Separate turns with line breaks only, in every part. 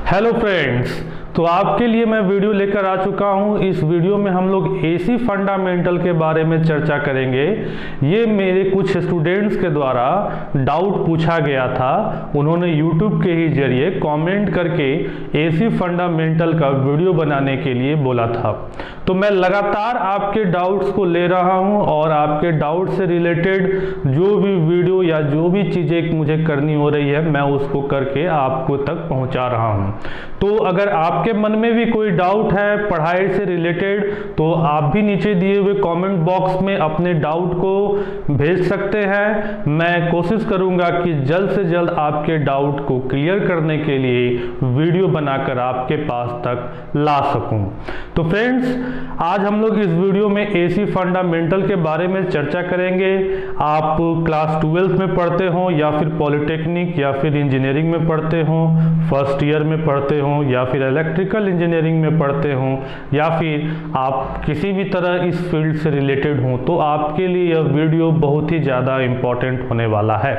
Hello friends, तो आपके लिए मैं वीडियो लेकर आ चुका हूं। इस वीडियो में हम लोग एसी फंडामेंटल के बारे में चर्चा करेंगे। ये मेरे कुछ स्टूडेंट्स के द्वारा डाउट पूछा गया था। उन्होंने यूट्यूब के ही जरिए कमेंट करके एसी फंडामेंटल का वीडियो बनाने के लिए बोला था। तो मैं लगातार आपके डाउट्स को ले रहा हूं और आपके डाउट से रिलेटेड जो भी वीडियो या जो भी चीज़ें मुझे करनी हो रही है मैं उसको करके आपको तक पहुंचा रहा हूं। तो अगर आपके मन में भी कोई डाउट है पढ़ाई से रिलेटेड तो आप भी नीचे दिए हुए कमेंट बॉक्स में अपने डाउट को भेज सकते हैं। मैं कोशिश करूंगा कि जल्द से जल्द आपके डाउट को क्लियर करने के लिए वीडियो बनाकर आपके पास तक ला सकूं। तो फ्रेंड्स, आज हम लोग इस वीडियो में एसी फंडामेंटल के बारे में चर्चा करेंगे। आप क्लास 12 में पढ़ते हो या फिर पॉलिटेक्निक या फिर इंजीनियरिंग में पढ़ते हो, फर्स्ट ईयर में पढ़ते हो या फिर इलेक्ट्रिकल इंजीनियरिंग में पढ़ते हो या फिर आप किसी भी तरह इस फील्ड से रिलेटेड हो, तो आपके लिए यह वीडियो बहुत ही ज़्यादा इम्पॉर्टेंट होने वाला है।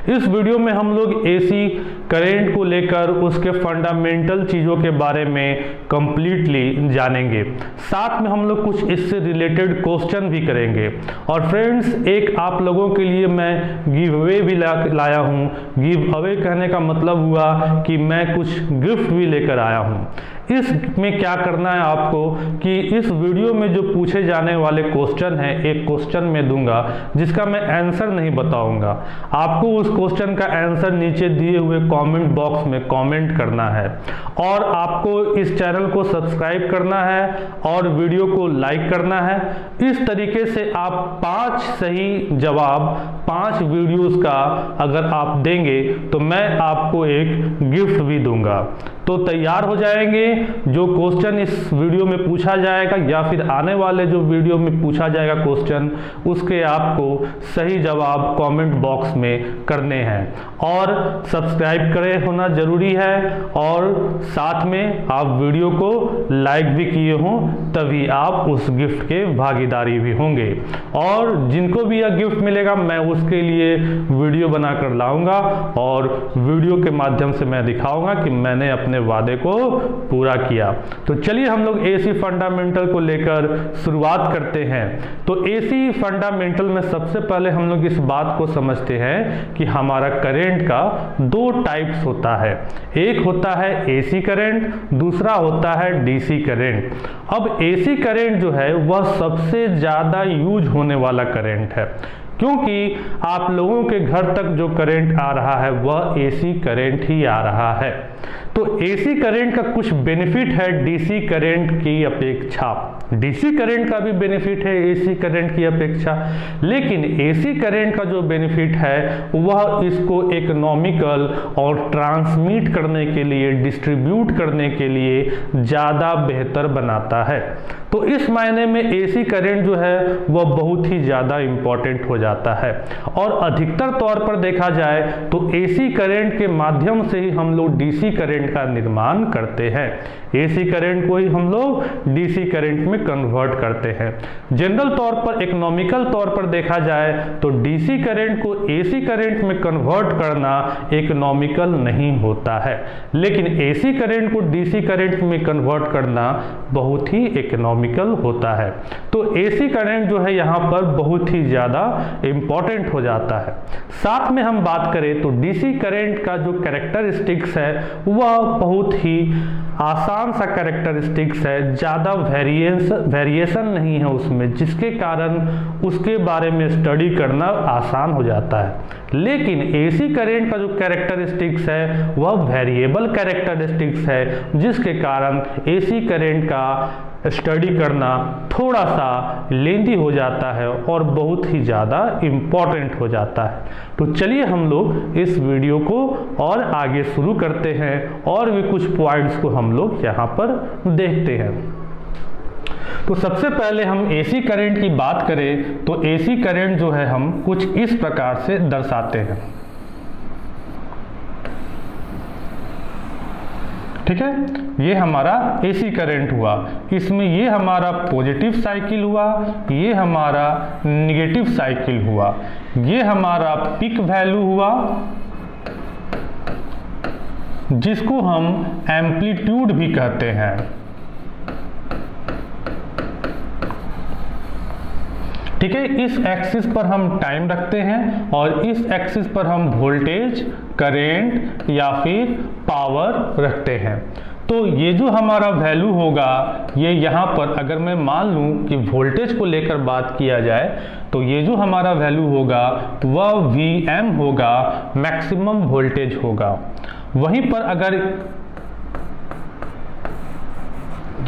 इस वीडियो में हम लोग एसी करंट को लेकर उसके फंडामेंटल चीज़ों के बारे में कंप्लीटली जानेंगे। साथ में हम लोग कुछ इससे रिलेटेड क्वेश्चन भी करेंगे। और फ्रेंड्स, एक आप लोगों के लिए मैं गिव अवे भी लाया हूँ। गिव अवे कहने का मतलब हुआ कि मैं कुछ गिफ्ट भी लेकर आया हूँ। इसमें क्या करना है आपको कि इस वीडियो में जो पूछे जाने वाले क्वेश्चन हैं, एक क्वेश्चन मैं दूंगा जिसका मैं आंसर नहीं बताऊंगा। आपको उस क्वेश्चन का आंसर नीचे दिए हुए कमेंट बॉक्स में कमेंट करना है और आपको इस चैनल को सब्सक्राइब करना है और वीडियो को लाइक करना है। इस तरीके से आप 5 सही जवाब 5 वीडियोस का अगर आप देंगे तो मैं आपको एक गिफ्ट भी दूंगा। तो तैयार हो जाएंगे। जो क्वेश्चन इस वीडियो में पूछा जाएगा या फिर आने वाले जो वीडियो में पूछा जाएगा क्वेश्चन, उसके आपको सही जवाब कमेंट बॉक्स में करने हैं और सब्सक्राइब करें होना जरूरी है और साथ में आप वीडियो को लाइक भी किए हों, तभी आप उस गिफ्ट के भागीदारी भी होंगे। और जिनको भी यह गिफ्ट मिलेगा मैं उसके लिए वीडियो बनाकर लाऊंगा और वीडियो के माध्यम से मैं दिखाऊंगा कि मैंने अपने वादे को पूरा किया। तो चलिए हम लोग एसी फंडामेंटल को लेकर शुरुआत करते हैं। तो एसी फंडामेंटल में सबसे पहले हम लोग इस बात को समझते हैं कि हमारा करंट का 2 टाइप्स होता है। एक होता है एसी करंट, दूसरा होता है डीसी करंट। अब एसी करंट जो है वह सबसे ज्यादा यूज होने वाला करंट है, क्योंकि आप लोगों के घर तक जो करंट आ रहा है वह एसी करंट ही आ रहा है। तो एसी करंट का कुछ बेनिफिट है डीसी करंट की अपेक्षा। डीसी करंट का भी बेनिफिट है एसी करंट की अपेक्षा, लेकिन एसी करंट का जो बेनिफिट है वह इसको इकोनॉमिकल और ट्रांसमिट करने के लिए, डिस्ट्रीब्यूट करने के लिए ज़्यादा बेहतर बनाता है। तो इस मायने में एसी करंट जो है वह बहुत ही ज़्यादा इम्पॉर्टेंट हो जाता है। और अधिकतर तौर पर देखा जाए तो एसी करंट के माध्यम से ही हम लोग डीसी करंट का निर्माण करते हैं। एसी करंट को ही हम लोग डीसी करंट में कन्वर्ट करते हैं। जनरल तौर पर, इकोनॉमिकल तौर पर देखा जाए तो डीसी करंट को एसी करंट में कन्वर्ट करना इकोनॉमिकल नहीं होता है, लेकिन एसी करंट को डीसी करंट में कन्वर्ट करना बहुत ही इकोनॉमिकल होता है। तो एसी करंट जो है यहाँ पर बहुत ही ज़्यादा इम्पॉर्टेंट हो जाता है। साथ में हम बात करें तो डीसी करंट का जो कैरेक्टरिस्टिक्स है वह बहुत ही आसान सा कैरेक्टरिस्टिक्स है, ज़्यादा वेरिएशन नहीं है उसमें, जिसके कारण उसके बारे में स्टडी करना आसान हो जाता है। लेकिन एसी करंट का जो कैरेक्टरिस्टिक्स है वह वेरिएबल कैरेक्टरिस्टिक्स है, जिसके कारण एसी करंट का स्टडी करना थोड़ा सा लेंथी हो जाता है और बहुत ही ज़्यादा इम्पॉर्टेंट हो जाता है। तो चलिए हम लोग इस वीडियो को और आगे शुरू करते हैं और भी कुछ पॉइंट्स को हम लोग यहाँ पर देखते हैं। तो सबसे पहले हम एसी करंट की बात करें तो एसी करंट जो है हम कुछ इस प्रकार से दर्शाते हैं। ठीक है, ये हमारा एसी करंट हुआ। इसमें ये हमारा पॉजिटिव साइकिल हुआ, ये हमारा निगेटिव साइकिल हुआ, ये हमारा पीक वैल्यू हुआ जिसको हम एम्पलीट्यूड भी कहते हैं। ठीक है, इस एक्सिस पर हम टाइम रखते हैं और इस एक्सिस पर हम वोल्टेज, करंट या फिर पावर रखते हैं। तो ये जो हमारा वैल्यू होगा, ये यहाँ पर अगर मैं मान लूँ कि वोल्टेज को लेकर बात किया जाए तो ये जो हमारा वैल्यू होगा वह Vm होगा, मैक्सिमम वोल्टेज होगा। वहीं पर अगर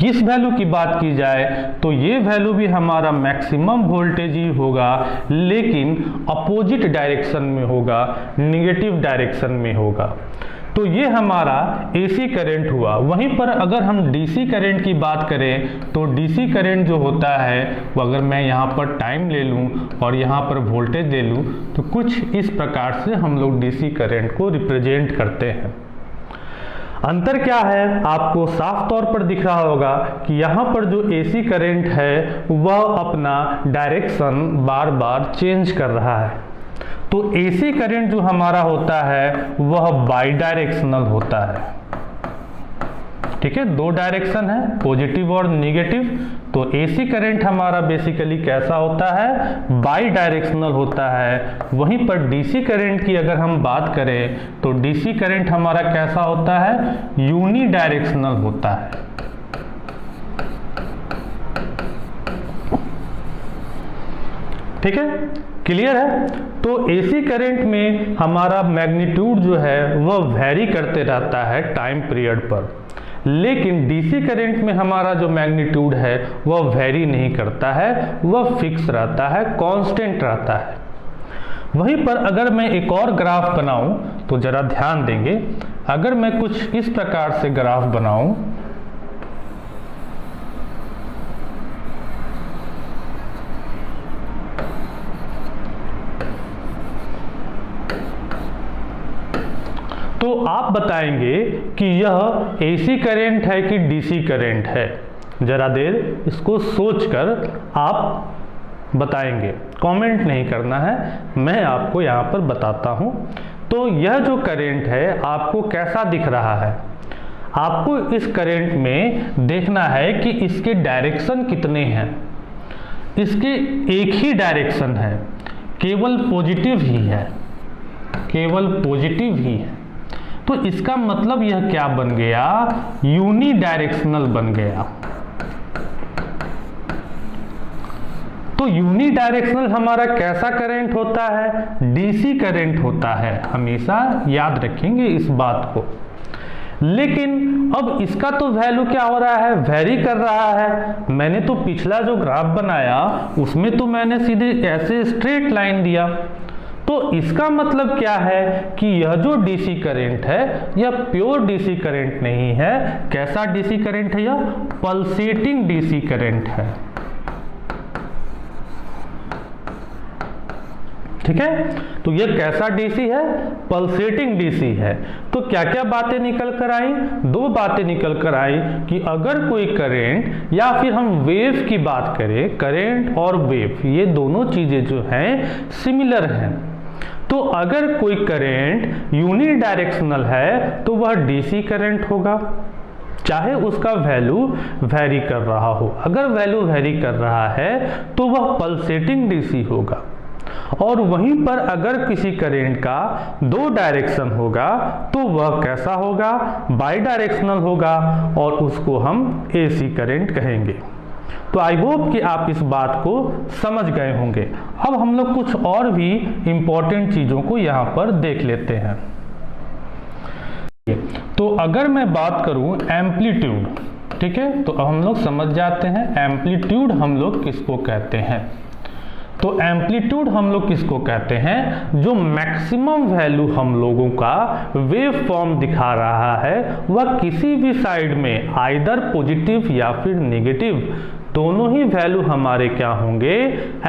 इस वैल्यू की बात की जाए तो ये वैल्यू भी हमारा मैक्सिमम वोल्टेज ही होगा, लेकिन अपोजिट डायरेक्शन में होगा, निगेटिव डायरेक्शन में होगा। तो ये हमारा AC करंट हुआ। वहीं पर अगर हम DC करंट की बात करें तो DC करंट जो होता है वो अगर मैं यहाँ पर टाइम ले लूँ और यहाँ पर वोल्टेज ले लूँ तो कुछ इस प्रकार से हम लोग DC करंट को रिप्रेजेंट करते हैं। अंतर क्या है, आपको साफ तौर पर दिख रहा होगा कि यहाँ पर जो AC करंट है वह अपना डायरेक्शन बार बार चेंज कर रहा है। तो AC करंट जो हमारा होता है वह बाई डायरेक्शनल होता है। ठीक है, दो डायरेक्शन है, पॉजिटिव और नेगेटिव। तो AC करंट हमारा बेसिकली कैसा होता है, बाई डायरेक्शनल होता है। वहीं पर DC करंट की अगर हम बात करें तो DC करंट हमारा कैसा होता है, यूनी डायरेक्शनल होता है। ठीक है, क्लियर है। तो AC करंट में हमारा मैग्नीट्यूड जो है वह वेरी करते रहता है टाइम पीरियड पर, लेकिन DC करंट में हमारा जो मैग्नीट्यूड है वह वेरी नहीं करता है, वह फिक्स रहता है, कांस्टेंट रहता है। वहीं पर अगर मैं एक और ग्राफ बनाऊं तो जरा ध्यान देंगे। अगर मैं कुछ इस प्रकार से ग्राफ बनाऊं तो आप बताएंगे कि यह AC करंट है कि DC करंट है। जरा देर इसको सोचकर आप बताएंगे, कमेंट नहीं करना है, मैं आपको यहाँ पर बताता हूँ। तो यह जो करंट है आपको कैसा दिख रहा है, आपको इस करंट में देखना है कि इसके डायरेक्शन कितने हैं। इसके एक ही डायरेक्शन है, केवल पॉजिटिव ही है, केवल पॉजिटिव ही है। तो इसका मतलब यह क्या बन गया, यूनी डायरेक्शनल बन गया। तो यूनी डायरेक्शनल हमारा कैसा करंट होता है, DC करंट होता है। हमेशा याद रखेंगे इस बात को। लेकिन अब इसका तो वैल्यू क्या हो रहा है, वेरी कर रहा है। मैंने तो पिछला जो ग्राफ बनाया उसमें तो मैंने सीधे ऐसे स्ट्रेट लाइन दिया। तो इसका मतलब क्या है कि यह जो DC करंट है यह प्योर DC करंट नहीं है। कैसा DC करंट है, यह पल्सेटिंग DC करंट है। ठीक है, तो यह कैसा DC है, पल्सेटिंग DC है। तो क्या क्या बातें निकल कर आई, दो बातें निकल कर आई कि अगर कोई करंट या फिर हम वेव की बात करें, करंट और वेव ये दोनों चीजें जो हैं सिमिलर हैं। तो अगर कोई करंट यूनी डायरेक्शनल है तो वह DC करंट होगा, चाहे उसका वैल्यू वेरी कर रहा हो। अगर वैल्यू वेरी कर रहा है तो वह पल्सेटिंग DC होगा। और वहीं पर अगर किसी करंट का दो डायरेक्शन होगा तो वह कैसा होगा, बाई डायरेक्शनल होगा और उसको हम AC करंट कहेंगे। तो आई होप कि आप इस बात को समझ गए होंगे। अब हम लोग कुछ और भी इंपॉर्टेंट चीज़ों को यहाँ पर देख लेते हैं। तो अगर मैं बात करूँ एम्पलीट्यूड, ठीक है, तो अब हम लोग समझ जाते हैं एम्पलीट्यूड हम लोग किसको कहते हैं। तो एम्पलीट्यूड हम लोग किसको कहते हैं, जो मैक्सिमम वैल्यू हम लोगों का वेव फॉर्म दिखा रहा है वह किसी भी साइड में आइदर पॉजिटिव या फिर नेगेटिव दोनों ही वैल्यू हमारे क्या होंगे,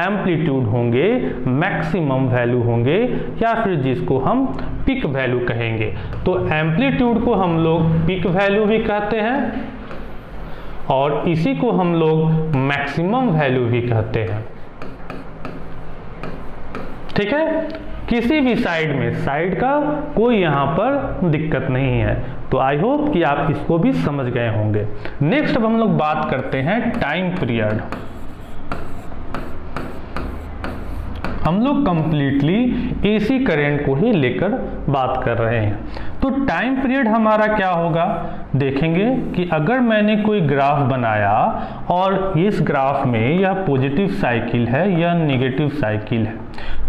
एम्पलीट्यूड होंगे, मैक्सिमम वैल्यू होंगे या फिर जिसको हम पीक वैल्यू कहेंगे। तो एम्पलीट्यूड को हम लोग पीक वैल्यू भी कहते हैं और इसी को हम लोग मैक्सिमम वैल्यू भी कहते हैं। ठीक है, किसी भी साइड में, साइड का कोई यहाँ पर दिक्कत नहीं है। तो आई होप कि आप इसको भी समझ गए होंगे। नेक्स्ट अब हम लोग बात करते हैं टाइम पीरियड। हम लोग कंप्लीटली एसी करंट को ही लेकर बात कर रहे हैं। तो टाइम पीरियड हमारा क्या होगा, देखेंगे कि अगर मैंने कोई ग्राफ बनाया और इस ग्राफ में यह पॉजिटिव साइकिल है, यह नेगेटिव साइकिल है,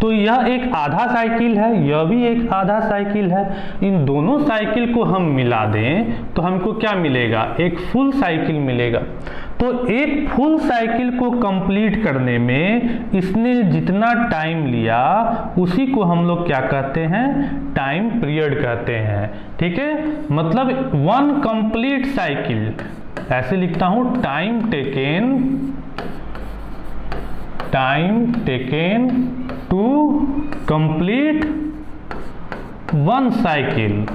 तो यह एक आधा साइकिल है, यह भी एक आधा साइकिल है। इन दोनों साइकिल को हम मिला दें तो हमको क्या मिलेगा, एक फुल साइकिल मिलेगा। तो एक फुल साइकिल को कंप्लीट करने में इसने जितना टाइम लिया उसी को हम लोग क्या कहते हैं, टाइम पीरियड कहते हैं। ठीक है, मतलब वन कंप्लीट साइकिल, ऐसे लिखता हूं, time taken to complete one cycle.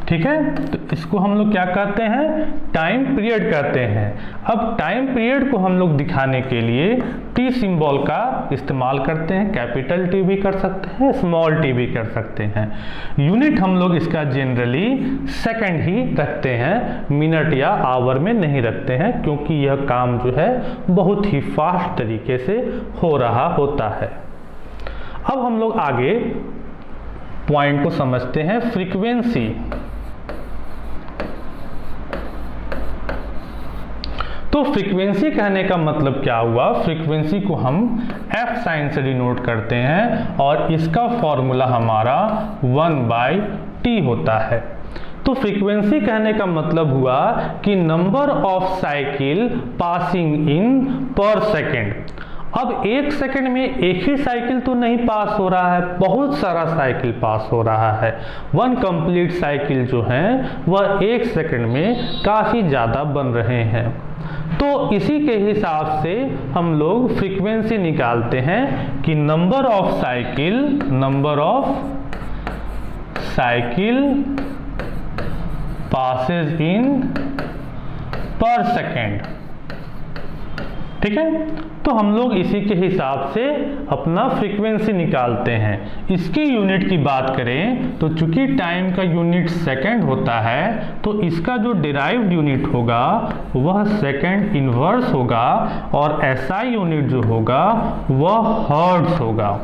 ठीक है, तो इसको हम लोग क्या कहते हैं, टाइम पीरियड कहते हैं। अब टाइम पीरियड को हम लोग दिखाने के लिए टी सिंबल का इस्तेमाल करते हैं। कैपिटल टी भी कर सकते हैं, स्मॉल टी भी कर सकते हैं। यूनिट हम लोग इसका जनरली सेकंड ही रखते हैं, मिनट या आवर में नहीं रखते हैं, क्योंकि यह काम जो है बहुत ही फास्ट तरीके से हो रहा होता है। अब हम लोग आगे पॉइंट को समझते हैं, फ्रीक्वेंसी। तो फ्रीक्वेंसी कहने का मतलब क्या हुआ, फ्रीक्वेंसी को हम F साइन से डिनोट करते हैं और इसका फॉर्मूला हमारा 1/T होता है। तो फ्रीक्वेंसी कहने का मतलब हुआ कि number of cycle passing in पर सेकेंड। अब एक सेकंड में एक ही साइकिल तो नहीं पास हो रहा है, बहुत सारा साइकिल पास हो रहा है। वन कंप्लीट साइकिल जो है वह एक सेकंड में काफ़ी ज़्यादा बन रहे हैं। तो इसी के हिसाब से हम लोग फ्रीक्वेंसी निकालते हैं कि नंबर ऑफ साइकिल पासेस इन पर सेकेंड। ठीक है, तो हम लोग इसी के हिसाब से अपना फ्रीक्वेंसी निकालते हैं। इसकी यूनिट की बात करें तो चूंकि टाइम का यूनिट सेकंड होता है, तो इसका जो डिराइव्ड यूनिट होगा वह सेकंड इनवर्स होगा और एसआई यूनिट जो होगा वह हर्ट्ज होगा।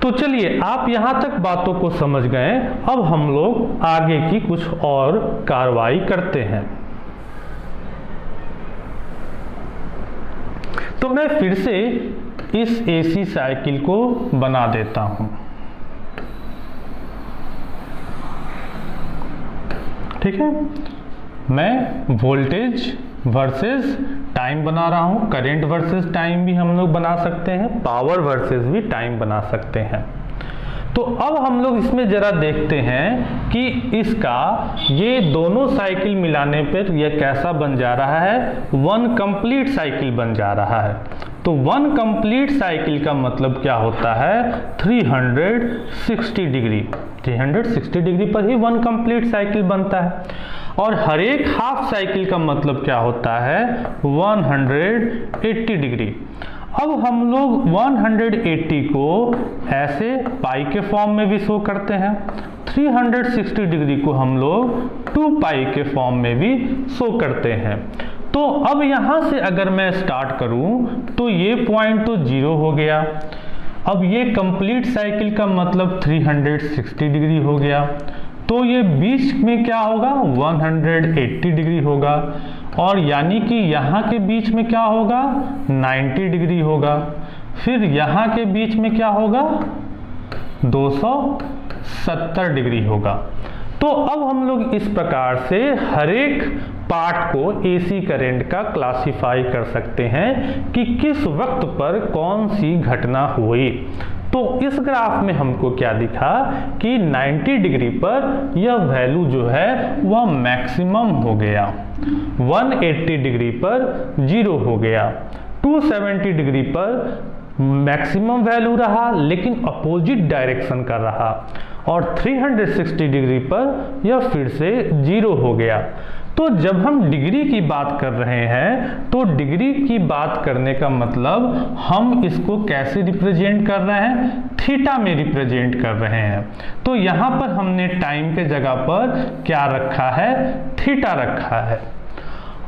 तो चलिए, आप यहां तक बातों को समझ गए। अब हम लोग आगे की कुछ और कार्रवाई करते हैं। तो मैं फिर से इस एसी साइकिल को बना देता हूं। ठीक है, मैं वोल्टेज वर्सेस टाइम बना रहा हूं, करंट वर्सेस टाइम भी हम लोग बना सकते हैं, पावर वर्सेस भी टाइम बना सकते हैं। तो अब हम लोग इसमें जरा देखते हैं कि इसका ये दोनों साइकिल मिलाने पर यह कैसा बन जा रहा है, वन कंप्लीट साइकिल बन जा रहा है। तो वन कंप्लीट साइकिल का मतलब क्या होता है, 360 डिग्री। 360 डिग्री पर ही वन कंप्लीट साइकिल बनता है। और हर एक हाफ साइकिल का मतलब क्या होता है, 180 डिग्री। अब हम लोग 180 को ऐसे पाई के फॉर्म में भी शो करते हैं, 360 डिग्री को हम लोग 2 पाई के फॉर्म में भी शो करते हैं। तो अब यहाँ से अगर मैं स्टार्ट करूँ तो ये पॉइंट तो 0 हो गया। अब ये कंप्लीट साइकिल का मतलब 360 डिग्री हो गया, तो ये बीच में क्या होगा, 180 डिग्री होगा। और यानी कि यहाँ के बीच में क्या होगा, 90 डिग्री होगा। फिर यहाँ के बीच में क्या होगा, 270 डिग्री होगा। तो अब हम लोग इस प्रकार से हर एक पार्ट को एसी करंट का क्लासिफाई कर सकते हैं कि किस वक्त पर कौन सी घटना हुई। तो इस ग्राफ में हमको क्या दिखा कि 90 डिग्री पर यह वैल्यू जो है वह मैक्सिमम हो गया, 180 डिग्री पर 0 हो गया, 270 डिग्री पर मैक्सिमम वैल्यू रहा लेकिन अपोजिट डायरेक्शन का रहा, और 360 डिग्री पर यह फिर से 0 हो गया। तो जब हम डिग्री की बात कर रहे हैं तो डिग्री की बात करने का मतलब हम इसको कैसे रिप्रेजेंट कर रहे हैं, थीटा में रिप्रेजेंट कर रहे हैं। तो यहाँ पर हमने टाइम के जगह पर क्या रखा है, थीटा रखा है।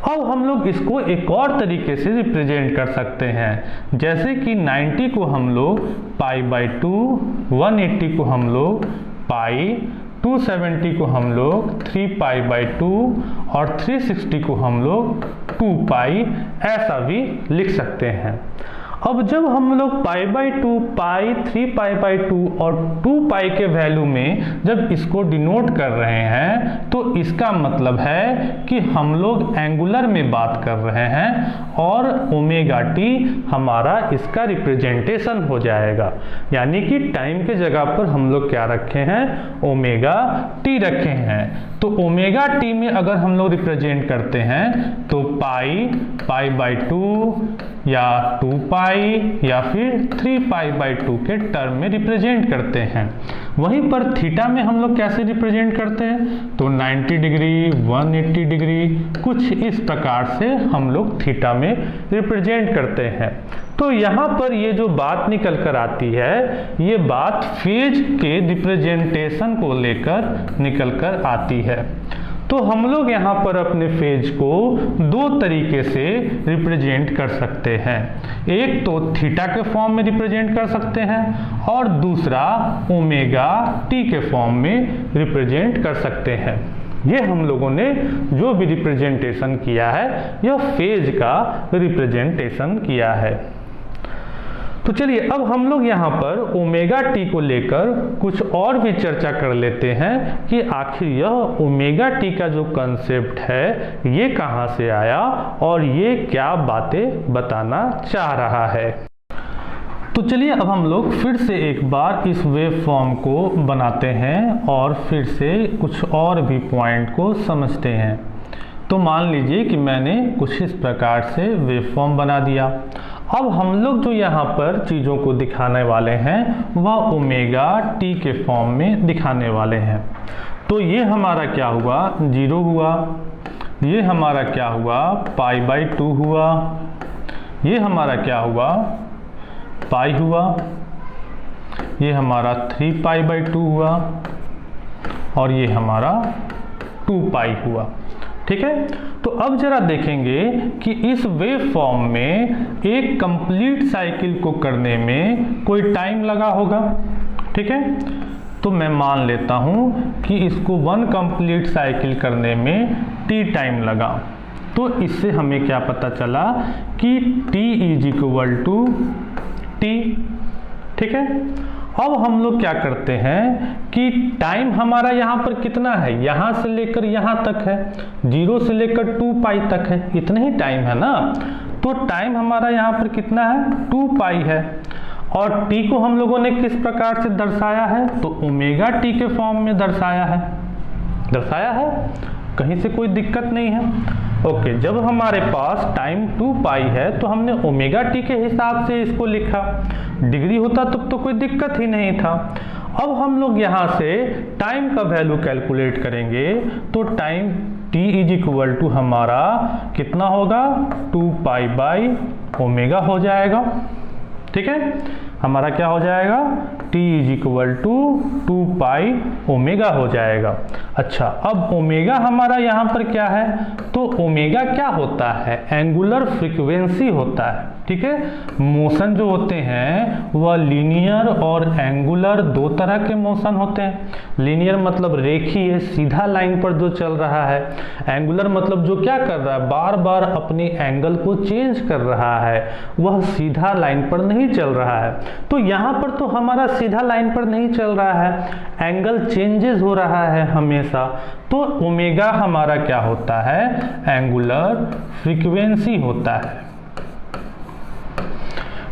अब हम लोग इसको एक और तरीके से रिप्रेजेंट कर सकते हैं, जैसे कि 90 को हम लोग π/2, 180 को हम लोग पाई, 270 को हम लोग 3π/2 और 360 को हम लोग 2π ऐसा भी लिख सकते हैं। अब जब हम लोग π/2, पाई, 3π/2 और 2π के वैल्यू में जब इसको डिनोट कर रहे हैं तो इसका मतलब है कि हम लोग एंगुलर में बात कर रहे हैं और ओमेगा टी हमारा इसका रिप्रेजेंटेशन हो जाएगा। यानी कि टाइम के जगह पर हम लोग क्या रखे हैं, ओमेगा टी रखे हैं। तो ओमेगा टी में अगर हम लोग रिप्रेजेंट करते हैं तो π/2 या 2π या फिर 3π/2 के टर्म में रिप्रेजेंट करते हैं। वहीं पर थीटा में हम लोग कैसे रिप्रेजेंट करते हैं, तो 90 डिग्री, 180 डिग्री, कुछ इस प्रकार से हम लोग थीटा में रिप्रेजेंट करते हैं। तो यहाँ पर ये जो बात निकल कर आती है, ये बात फेज के रिप्रेजेंटेशन को लेकर निकल कर आती है। तो हम लोग यहाँ पर अपने फेज को दो तरीके से रिप्रेजेंट कर सकते हैं। एक तो थीटा के फॉर्म में रिप्रेजेंट कर सकते हैं और दूसरा ओमेगा टी के फॉर्म में रिप्रेजेंट कर सकते हैं। ये हम लोगों ने जो भी रिप्रेजेंटेशन किया है यह फेज का रिप्रेजेंटेशन किया है। तो चलिए अब हम लोग यहाँ पर ओमेगा टी को लेकर कुछ और भी चर्चा कर लेते हैं कि आखिर यह ओमेगा टी का जो कंसेप्ट है ये कहाँ से आया और ये क्या बातें बताना चाह रहा है। तो चलिए अब हम लोग फिर से एक बार इस वेव फॉर्म को बनाते हैं और फिर से कुछ और भी पॉइंट को समझते हैं। तो मान लीजिए कि मैंने कुछ इस प्रकार से वेव फॉर्म बना दिया। अब हम लोग जो यहाँ पर चीज़ों को दिखाने वाले हैं वह ओमेगा टी के फॉर्म में दिखाने वाले हैं। तो ये हमारा क्या हुआ, 0 हुआ, ये हमारा क्या हुआ, π/2 हुआ, ये हमारा क्या हुआ, पाई हुआ, ये हमारा 3π/2 हुआ और ये हमारा 2π हुआ। ठीक है, तो अब जरा देखेंगे कि इस वेव फॉर्म में एक कंप्लीट साइकिल को करने में कोई टाइम लगा होगा। ठीक है, तो मैं मान लेता हूं कि इसको 1 कंप्लीट साइकिल करने में t टाइम लगा। तो इससे हमें क्या पता चला कि t = t। ठीक है, अब हम लोग क्या करते हैं कि टाइम हमारा यहाँ पर कितना है, यहाँ से लेकर यहाँ तक है, 0 से लेकर 2π तक है, इतना ही टाइम है ना। तो टाइम हमारा यहाँ पर कितना है, 2π है। और t को हम लोगों ने किस प्रकार से दर्शाया है, तो ओमेगा टी के फॉर्म में दर्शाया है। कहीं से कोई दिक्कत नहीं है। ओके, जब हमारे पास टाइम 2π है तो हमने ओमेगा टी के हिसाब से इसको लिखा। डिग्री होता तब तो कोई दिक्कत ही नहीं था। अब हम लोग यहाँ से टाइम का वैल्यू कैलकुलेट करेंगे तो टाइम t = हमारा कितना होगा, 2π/ओमेगा हो जाएगा। ठीक है, हमारा क्या हो जाएगा, t = 2π/ओमेगा हो जाएगा। अच्छा, अब ओमेगा हमारा यहाँ पर क्या है, तो ओमेगा क्या होता है, एंगुलर फ्रीक्वेंसी होता है। ठीक है, मोशन जो होते हैं वह लीनियर और एंगुलर दो तरह के मोशन होते हैं। लीनियर मतलब रेखीय सीधा लाइन पर जो चल रहा है, एंगुलर मतलब जो क्या कर रहा है, बार बार अपनी एंगल को चेंज कर रहा है, वह सीधा लाइन पर नहीं चल रहा है। तो यहाँ पर तो हमारा सीधा लाइन पर नहीं चल रहा है, एंगल चेंजेस हो रहा है हमेशा। तो ओमेगा हमारा क्या होता है, एंगुलर फ्रीक्वेंसी होता है।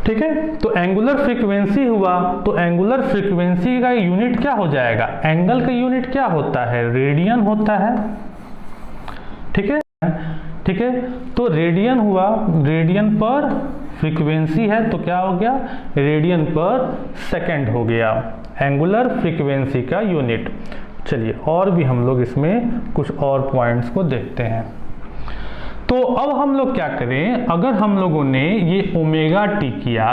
ठीक है, तो एंगुलर फ्रीक्वेंसी हुआ तो एंगुलर फ्रीक्वेंसी का यूनिट क्या हो जाएगा, एंगल का यूनिट क्या होता है, रेडियन होता है। ठीक है, तो रेडियन हुआ, रेडियन पर फ्रीक्वेंसी है तो क्या हो गया, रेडियन पर सेकंड हो गया एंगुलर फ्रीक्वेंसी का यूनिट। चलिए और भी हम लोग इसमें कुछ और पॉइंट्स को देखते हैं। तो अब हम लोग क्या करें, अगर हम लोगों ने ये ओमेगा टी किया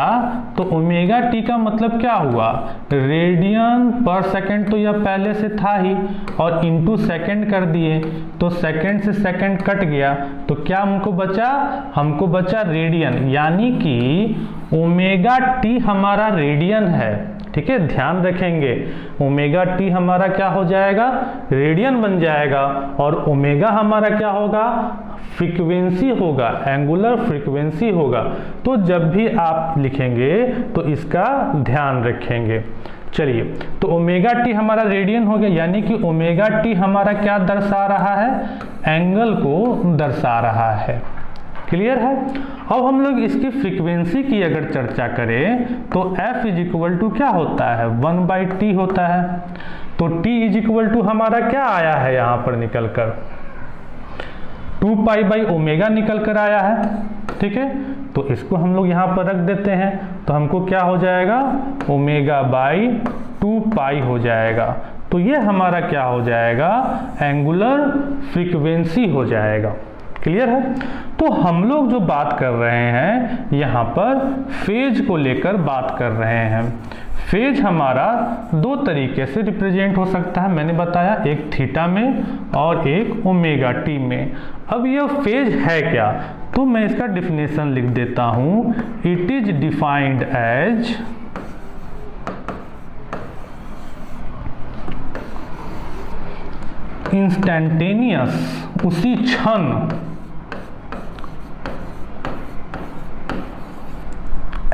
तो ओमेगा टी का मतलब क्या हुआ, रेडियन पर सेकंड तो यह पहले से था ही और इनटू सेकंड कर दिए तो सेकंड से सेकंड कट गया तो क्या हमको बचा, हमको बचा रेडियन, यानी कि ओमेगा टी हमारा रेडियन है। ठीक है, ध्यान रखेंगे ओमेगा टी हमारा क्या हो जाएगा, रेडियन बन जाएगा और ओमेगा हमारा क्या होगा, फ्रीक्वेंसी होगा, एंगुलर फ्रीक्वेंसी होगा। तो जब भी आप लिखेंगे तो इसका ध्यान रखेंगे। चलिए, तो ओमेगा टी हमारा रेडियन हो गया, यानी कि ओमेगा टी हमारा क्या दर्शा रहा है, एंगल को दर्शा रहा है। क्लियर है। अब हम लोग इसकी फ्रीक्वेंसी की अगर चर्चा करें तो f इज इक्वल टू क्या होता है, 1/t होता है। तो t इज इक्वल टू हमारा क्या आया है यहाँ पर निकल कर 2π/ω निकल कर आया है। ठीक है, तो इसको हम लोग यहाँ पर रख देते हैं तो हमको क्या हो जाएगा, ω/2π हो जाएगा। तो ये हमारा क्या हो जाएगा, एंगुलर फ्रीक्वेंसी हो जाएगा। क्लियर है। तो हम लोग जो बात कर रहे हैं यहाँ पर फेज को लेकर बात कर रहे हैं। फेज हमारा दो तरीके से रिप्रेजेंट हो सकता है, मैंने बताया, एक थीटा में और एक ओमेगा टी में। अब यह फेज है क्या, तो मैं इसका डिफिनेशन लिख देता हूं। It is defined as instantaneous, उसी क्षण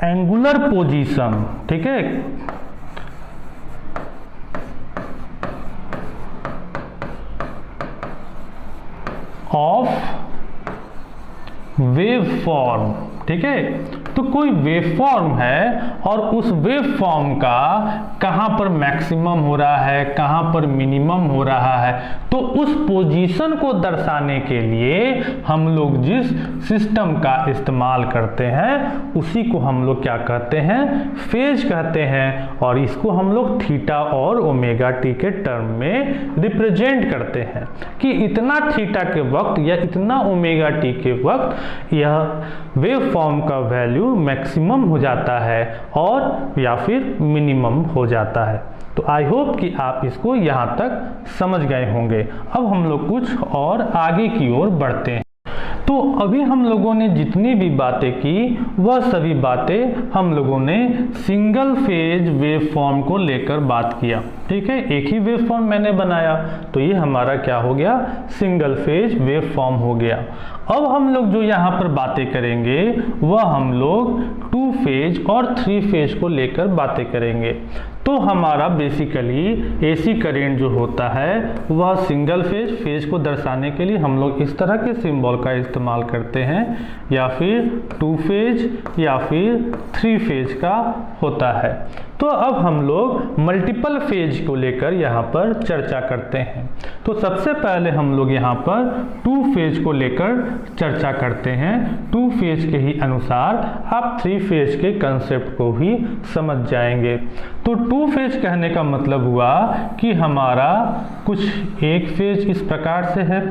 एंगुलर पोजीशन। ठीक है, ऑफ वेव फॉर्म। ठीक है, तो कोई वेव फॉर्म है और उस वेव फॉर्म का कहां पर मैक्सिमम हो रहा है, कहां पर मिनिमम हो रहा है, तो उस पोजीशन को दर्शाने के लिए हम लोग जिस सिस्टम का इस्तेमाल करते हैं उसी को हम लोग क्या कहते हैं, फेज कहते हैं। और इसको हम लोग थीटा और ओमेगा टी के टर्म में रिप्रेजेंट करते हैं कि इतना थीटा के वक्त या इतना ओमेगा टी के वक्त यह वेव फॉर्म का वैल्यू मैक्सिमम हो जाता है और या फिर मिनिमम हो जाता है। तो आई होप कि आप इसको यहाँ तक समझ गए होंगे। अब हम लोग कुछ और आगे की ओर बढ़ते हैं। तो अभी हम लोगों ने जितनी भी बातें की वह सभी बातें हम लोगों ने सिंगल फेज वेव फॉर्म को लेकर बात किया। ठीक है, एक ही वेव फॉर्म मैंने बनाया तो ये हमारा क्या हो गया, सिंगल फेज वेव फॉर्म हो गया। अब हम लोग जो यहाँ पर बातें करेंगे वह हम लोग 2 फेज और 3 फेज को लेकर बातें करेंगे। तो हमारा बेसिकली एसी करंट जो होता है वह सिंगल फेज को दर्शाने के लिए हम लोग इस तरह के सिंबल का इस्तेमाल करते हैं, या फिर 2 फेज या फिर 3 फेज का होता है। तो अब हम लोग मल्टीपल फेज को लेकर यहाँ पर चर्चा करते हैं। तो सबसे पहले हम लोग यहाँ पर 2 फेज को लेकर चर्चा करते हैं। 2 फेज के ही अनुसार आप 3 फेज के कंसेप्ट को भी समझ जाएंगे। तो 2 फेज कहने का मतलब हुआ कि हमारा कुछ एक फेज इस प्रकार से है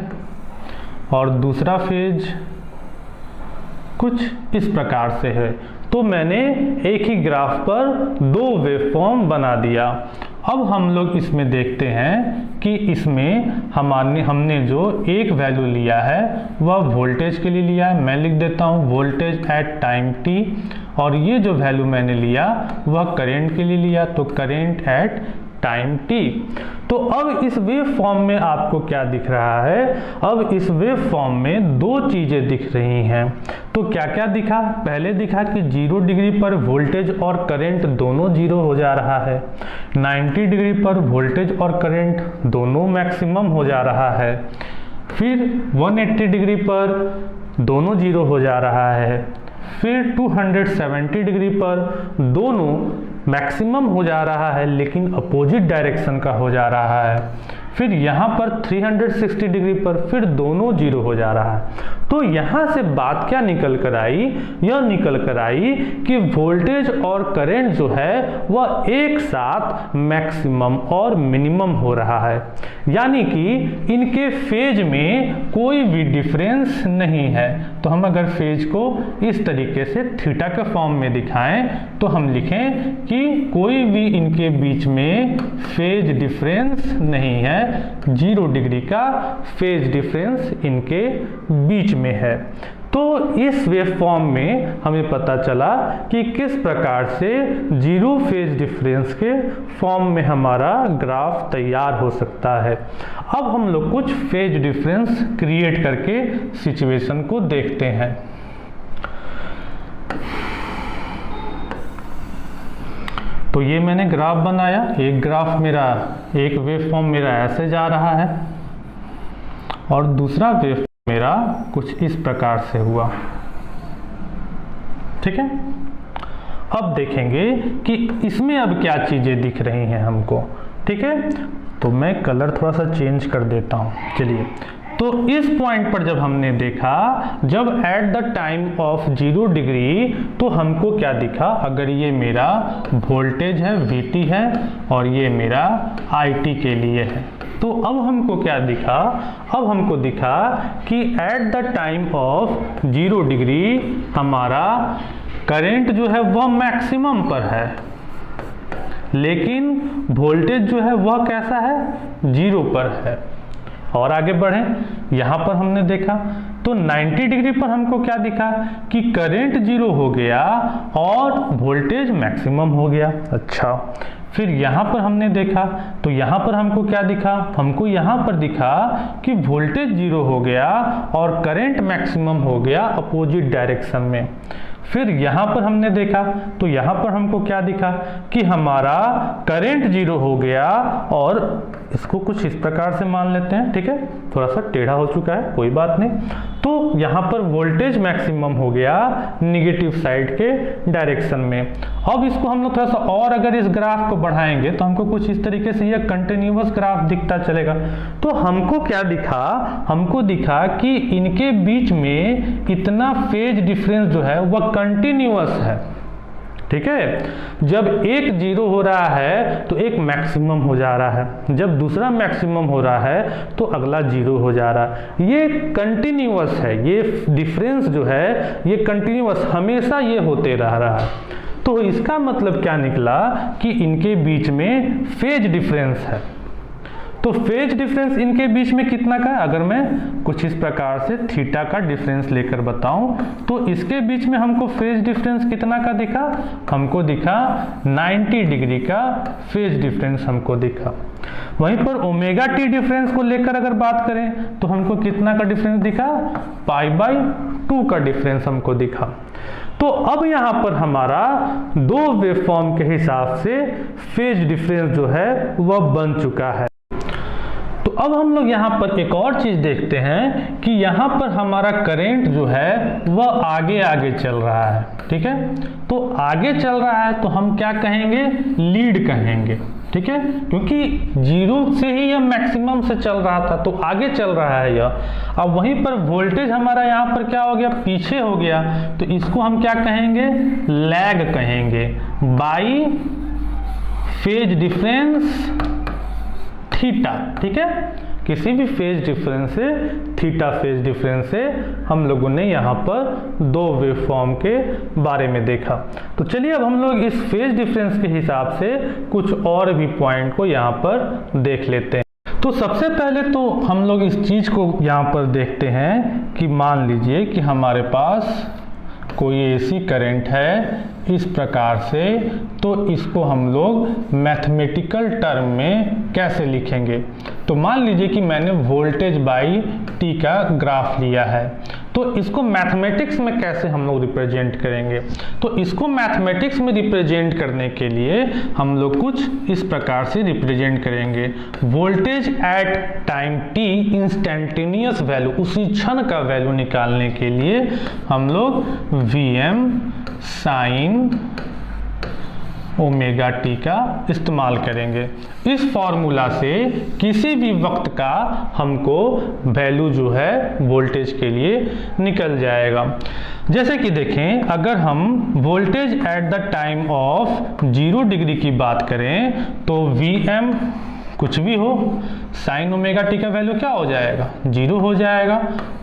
और दूसरा फेज कुछ इस प्रकार से है। तो मैंने एक ही ग्राफ पर 2 वेवफॉर्म बना दिया। अब हम लोग इसमें देखते हैं कि इसमें हमने जो एक वैल्यू लिया है वह वोल्टेज के लिए लिया है। मैं लिख देता हूँ वोल्टेज एट टाइम t, और ये जो वैल्यू मैंने लिया वह करंट के लिए लिया, तो करंट एट टाइम t। तो अब इस वेव फॉर्म में आपको क्या दिख रहा है, अब इस वेव फॉर्म में 2 चीजें दिख रही हैं। तो क्या क्या दिखा, पहले दिखा कि 0 डिग्री पर वोल्टेज और करंट दोनों 0 हो जा रहा है, 90 डिग्री पर वोल्टेज और करंट दोनों मैक्सिमम हो जा रहा है, फिर 180 डिग्री पर दोनों 0 हो जा रहा है, फिर 270 डिग्री पर दोनों मैक्सिमम हो जा रहा है लेकिन अपोजिट डायरेक्शन का हो जा रहा है, फिर यहाँ पर 360 डिग्री पर फिर दोनों जीरो हो जा रहा है। तो यहाँ से बात क्या निकल कर आई, यह निकल कर आई कि वोल्टेज और करंट जो है वह एक साथ मैक्सिमम और मिनिमम हो रहा है, यानी कि इनके फेज में कोई भी डिफरेंस नहीं है। तो हम अगर फेज को इस तरीके से थीटा के फॉर्म में दिखाएं तो हम लिखें कि कोई भी इनके बीच में फेज डिफरेंस नहीं है, 0 डिग्री का फेज डिफरेंस इनके बीच में है। तो इस वेव फॉर्म में हमें पता चला कि किस प्रकार से 0 फेज डिफरेंस के फॉर्म में हमारा ग्राफ तैयार हो सकता है। अब हम लोग कुछ फेज डिफरेंस क्रिएट करके सिचुएशन को देखते हैं। तो ये मैंने ग्राफ बनाया, एक ग्राफ मेरा, एक वेव फॉर्म मेरा ऐसे जा रहा है और दूसरा वेव मेरा कुछ इस प्रकार से हुआ, ठीक है। अब देखेंगे कि इसमें अब क्या चीजें दिख रही हैं हमको, ठीक है। तो मैं कलर थोड़ा सा चेंज कर देता हूं, चलिए। तो इस पॉइंट पर जब हमने देखा, जब at the time of 0 degree, तो हमको क्या दिखा, अगर ये मेरा वोल्टेज है VT है और ये मेरा IT के लिए है, तो अब हमको क्या दिखा, अब हमको दिखा कि at the time of 0 degree हमारा करंट जो है वह मैक्सिमम पर है, लेकिन वोल्टेज जो है वह कैसा है, 0 पर है। और आगे बढ़ें, यहाँ पर हमने देखा तो 90 डिग्री पर हमको क्या दिखा कि करंट 0 हो गया और वोल्टेज मैक्सिमम हो गया। अच्छा, फिर यहाँ पर हमने देखा तो यहाँ पर हमको क्या दिखा, हमको यहाँ पर दिखा कि वोल्टेज 0 हो गया और करंट मैक्सिमम हो गया अपोजिट डायरेक्शन में। फिर यहाँ पर हमने देखा तो यहाँ पर हमको क्या दिखा कि हमारा करंट 0 हो गया और इसको कुछ इस प्रकार से मान लेते हैं, ठीक है, थोड़ा सा टेढ़ा हो चुका है, कोई बात नहीं। तो यहाँ पर वोल्टेज मैक्सिमम हो गया निगेटिव साइड के डायरेक्शन में। अब इसको हम लोग थोड़ा सा और अगर इस ग्राफ को बढ़ाएंगे तो हमको कुछ इस तरीके से यह कंटिन्यूअस ग्राफ दिखता चलेगा। तो हमको क्या दिखा, हमको दिखा कि इनके बीच में इतना फेज डिफरेंस जो है वह कंटिन्यूअस है, ठीक है। जब एक 0 हो रहा है तो एक मैक्सिमम हो जा रहा है, जब दूसरा मैक्सिमम हो रहा है तो अगला 0 हो जा रहा है। ये कंटिन्यूअस है, ये डिफरेंस जो है ये कंटिन्यूअस हमेशा ये होते रह रहा है। तो इसका मतलब क्या निकला कि इनके बीच में फेज डिफरेंस है। तो फेज डिफरेंस इनके बीच में कितना का है, अगर मैं कुछ इस प्रकार से थीटा का डिफरेंस लेकर बताऊं तो इसके बीच में हमको फेज डिफरेंस कितना का दिखा, हमको दिखा 90 डिग्री का फेज डिफरेंस हमको दिखा। वहीं पर ओमेगा टी डिफरेंस को लेकर अगर बात करें तो हमको कितना का डिफरेंस दिखा, π/2 का डिफरेंस हमको दिखा। तो अब यहाँ पर हमारा दो वेवफॉर्म के हिसाब से फेज डिफरेंस जो है वह बन चुका है। तो अब हम लोग यहाँ पर एक और चीज देखते हैं कि यहाँ पर हमारा करंट जो है वह आगे आगे चल रहा है, ठीक है। तो आगे चल रहा है तो हम क्या कहेंगे, लीड कहेंगे, ठीक है, क्योंकि 0 से ही यह मैक्सिमम से चल रहा था तो आगे चल रहा है यह। अब वहीं पर वोल्टेज हमारा यहाँ पर क्या हो गया, पीछे हो गया, तो इसको हम क्या कहेंगे, लैग कहेंगे बाई फेज डिफरेंस थीटा, ठीक है। किसी भी फेज डिफरेंस से, थीटा फेज डिफरेंस से हम लोगों ने यहाँ पर दो वेवफॉर्म के बारे में देखा। तो चलिए अब हम लोग इस फेज डिफरेंस के हिसाब से कुछ और भी पॉइंट को यहाँ पर देख लेते हैं। तो सबसे पहले तो हम लोग इस चीज को यहाँ पर देखते हैं कि मान लीजिए कि हमारे पास कोई एसी करंट है इस प्रकार से, तो इसको हम लोग मैथमेटिकल टर्म में कैसे लिखेंगे। तो मान लीजिए कि मैंने वोल्टेज बाई टी का ग्राफ लिया है, तो इसको मैथमेटिक्स में कैसे हम लोग रिप्रेजेंट करेंगे। तो इसको मैथमेटिक्स में रिप्रेजेंट करने के लिए हम लोग कुछ इस प्रकार से रिप्रेजेंट करेंगे। Voltage at time T instantaneous value, उसी क्षण का वैल्यू निकालने के लिए हम लोग Vm साइन ओमेगा टी का इस्तेमाल करेंगे। इस फॉर्मूला से किसी भी वक्त का हमको वैल्यू जो है वोल्टेज के लिए निकल जाएगा। जैसे कि देखें, अगर हम voltage at the time of 0 degree की बात करें तो Vm कुछ भी हो, साइन ओमेगा टी का वैल्यू क्या हो जाएगा, 0 हो जाएगा।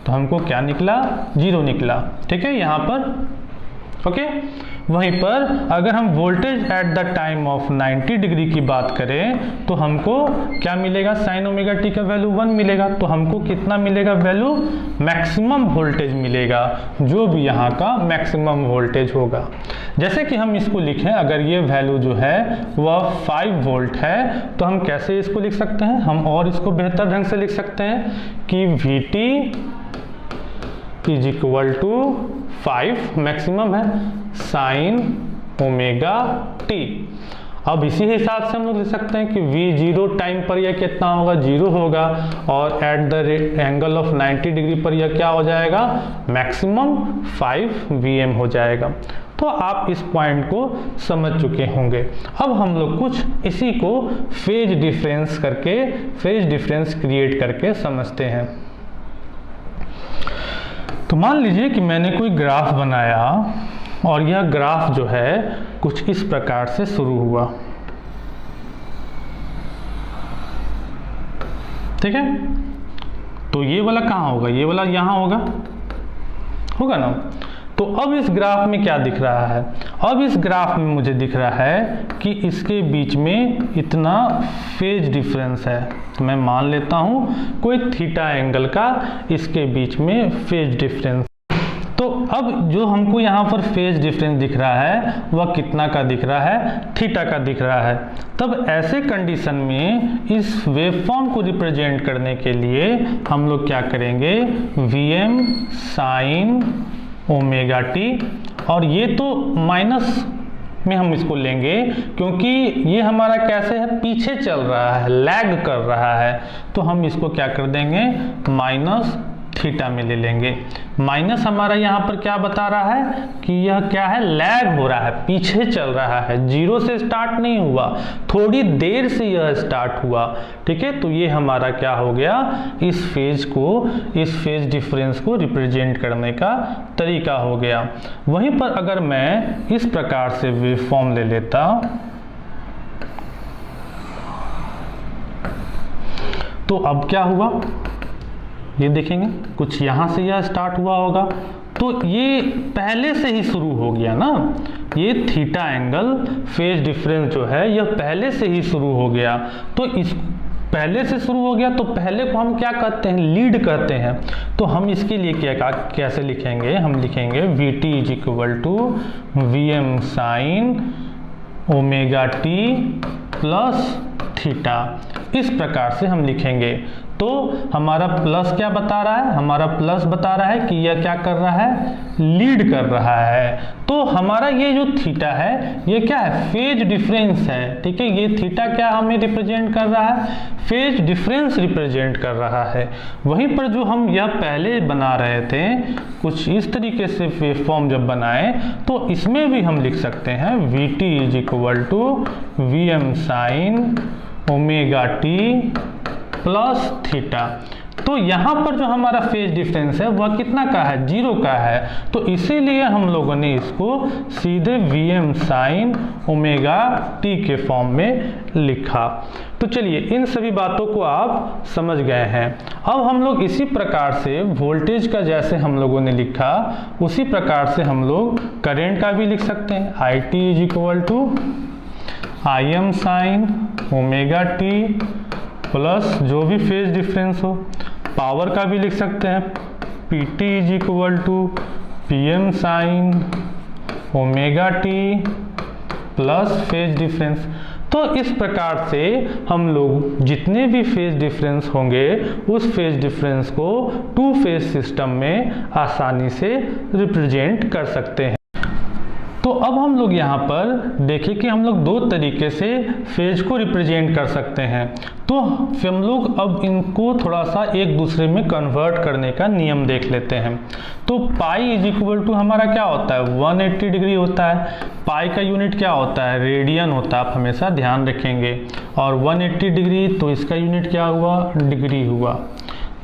तो हमको क्या निकला, 0 निकला। ठीक है, यहाँ पर ओके। वहीं पर अगर हम voltage at the time of 90 degree की बात करें तो हमको क्या मिलेगा, साइन ओमेगा टी का वैल्यू 1 मिलेगा। तो हमको कितना मिलेगा वैल्यू, मैक्सिमम वोल्टेज मिलेगा, जो भी यहाँ का मैक्सिमम वोल्टेज होगा। जैसे कि हम इसको लिखें, अगर ये वैल्यू जो है वह 5 वोल्ट है तो हम कैसे इसको लिख सकते हैं, हम और इसको बेहतर ढंग से लिख सकते हैं कि VT is equal to 5 maximum है साइन ओमेगा टी। अब इसी हिसाब से हम लोग लिख सकते हैं कि V0 टाइम पर यह कितना होगा, 0 होगा, और at the angle of 90 degree पर यह क्या हो जाएगा, मैक्सिमम 5 Vm हो जाएगा। तो आप इस पॉइंट को समझ चुके होंगे। अब हम लोग कुछ इसी को फेज डिफरेंस करके, फेज डिफरेंस क्रिएट करके समझते हैं। तो मान लीजिए कि मैंने कोई ग्राफ बनाया और यह ग्राफ जो है कुछ इस प्रकार से शुरू हुआ। ठीक है, तो ये वाला कहाँ होगा, ये वाला यहाँ होगा ना। तो अब इस ग्राफ में क्या दिख रहा है, अब इस ग्राफ में मुझे दिख रहा है कि इसके बीच में इतना फेज डिफरेंस है। तो मैं मान लेता हूँ कोई थीटा एंगल का इसके बीच में फेज डिफरेंस। तो अब जो हमको यहाँ पर फेज डिफरेंस दिख रहा है वह कितना का दिख रहा है, थीटा का दिख रहा है। तब ऐसे कंडीशन में इस वेवफॉर्म को रिप्रेजेंट करने के लिए हम लोग क्या करेंगे, Vm साइन ओमेगा टी, और ये तो माइनस में हम इसको लेंगे क्योंकि ये हमारा कैसे है, पीछे चल रहा है, लैग कर रहा है। तो हम इसको क्या कर देंगे, माइनस थीटा में ले लेंगे। माइनस हमारा यहाँ पर क्या बता रहा है कि यह क्या है, लैग हो रहा है, पीछे चल रहा है, 0 से स्टार्ट नहीं हुआ, थोड़ी देर से यह स्टार्ट हुआ। ठीक है, तो ये हमारा क्या हो गया, इस फेज को, इस फेज डिफरेंस को रिप्रेजेंट करने का तरीका हो गया। वहीं पर अगर मैं इस प्रकार से वेवफॉर्म ले लेता तो अब क्या हुआ, ये देखेंगे कुछ यहाँ से यह स्टार्ट हुआ होगा। तो ये पहले से ही शुरू हो गया ना, ये थीटा एंगल फेज डिफरेंस जो है यह पहले से ही शुरू हो गया। तो इस पहले से शुरू हो गया तो पहले को हम क्या कहते हैं, लीड कहते हैं। तो हम इसके लिए क्या कैसे लिखेंगे, हम लिखेंगे VT is equal to Vm sine omega t plus theta. इस प्रकार से हम लिखेंगे। तो हमारा प्लस क्या बता रहा है, हमारा प्लस बता रहा है कि यह क्या कर रहा है, लीड कर रहा है। तो हमारा ये जो थीटा है ये क्या है, फेज डिफरेंस है। ठीक है, ये थीटा क्या हमें रिप्रेजेंट कर रहा है, फेज डिफरेंस रिप्रेजेंट कर रहा है। वहीं पर जो हम यह पहले बना रहे थे, कुछ इस तरीके से वेवफॉर्म जब बनाए तो इसमें भी हम लिख सकते हैं VT is equal to Vm sine omega t plus theta. तो यहाँ पर जो हमारा फेज डिफरेंस है वह कितना का है, 0 का है। तो इसीलिए हम लोगों ने इसको सीधे Vm साइन ओमेगा टी के फॉर्म में लिखा। तो चलिए इन सभी बातों को आप समझ गए हैं। अब हम लोग इसी प्रकार से वोल्टेज का जैसे हम लोगों ने लिखा उसी प्रकार से हम लोग करंट का भी लिख सकते हैं। IT is equal to Im sine omega t plus जो भी फेज डिफरेंस हो। पावर का भी लिख सकते हैं PT is equal to PM sine omega t plus phase difference. तो इस प्रकार से हम लोग जितने भी फेज डिफरेंस होंगे उस फेज डिफरेंस को 2 फेज सिस्टम में आसानी से रिप्रेजेंट कर सकते हैं। तो अब हम लोग यहाँ पर देखें कि हम लोग 2 तरीके से फेज को रिप्रेजेंट कर सकते हैं। तो हम लोग अब इनको थोड़ा सा एक दूसरे में कन्वर्ट करने का नियम देख लेते हैं। तो पाई इज इक्वल टू हमारा क्या होता है, 180 डिग्री होता है। पाई का यूनिट क्या होता है, रेडियन होता है, आप हमेशा ध्यान रखेंगे। और 180 डिग्री तो इसका यूनिट क्या हुआ, डिग्री हुआ।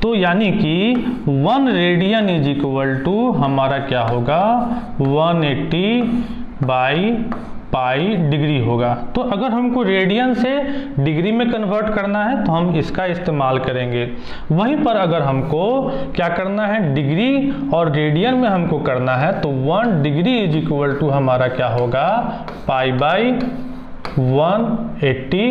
तो यानी कि 1 रेडियन इज इक्वल टू हमारा क्या होगा, 180 बाई पाई डिग्री होगा। तो अगर हमको रेडियन से डिग्री में कन्वर्ट करना है तो हम इसका इस्तेमाल करेंगे। वहीं पर अगर हमको क्या करना है, डिग्री और रेडियन में हमको करना है तो 1 डिग्री इज इक्वल टू हमारा क्या होगा, पाई बाई 180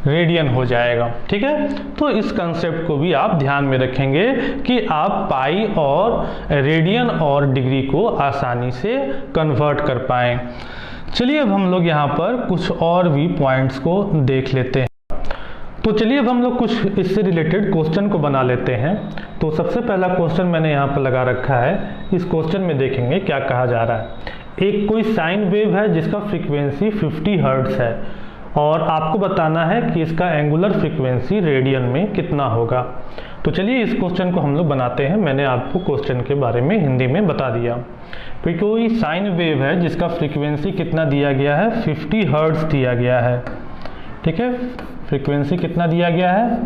रेडियन हो जाएगा। ठीक है, तो इस कंसेप्ट को भी आप ध्यान में रखेंगे कि आप पाई और रेडियन और डिग्री को आसानी से कन्वर्ट कर पाएँ। चलिए अब हम लोग यहाँ पर कुछ और भी पॉइंट्स को देख लेते हैं। तो चलिए अब हम लोग कुछ इससे रिलेटेड क्वेश्चन को बना लेते हैं। तो सबसे पहला क्वेश्चन मैंने यहाँ पर लगा रखा है। इस क्वेश्चन में देखेंगे क्या कहा जा रहा है। एक कोई साइन वेव है जिसका फ्रीक्वेंसी 50 हर्ट्ज है और आपको बताना है कि इसका एंगुलर फ्रीक्वेंसी रेडियन में कितना होगा। तो चलिए इस क्वेश्चन को हम लोग बनाते हैं। मैंने आपको क्वेश्चन के बारे में हिंदी में बता दिया। फिर कोई साइन वेव है जिसका फ्रीक्वेंसी कितना दिया गया है, 50 हर्ट्ज दिया गया है। ठीक है, फ्रीक्वेंसी कितना दिया गया है,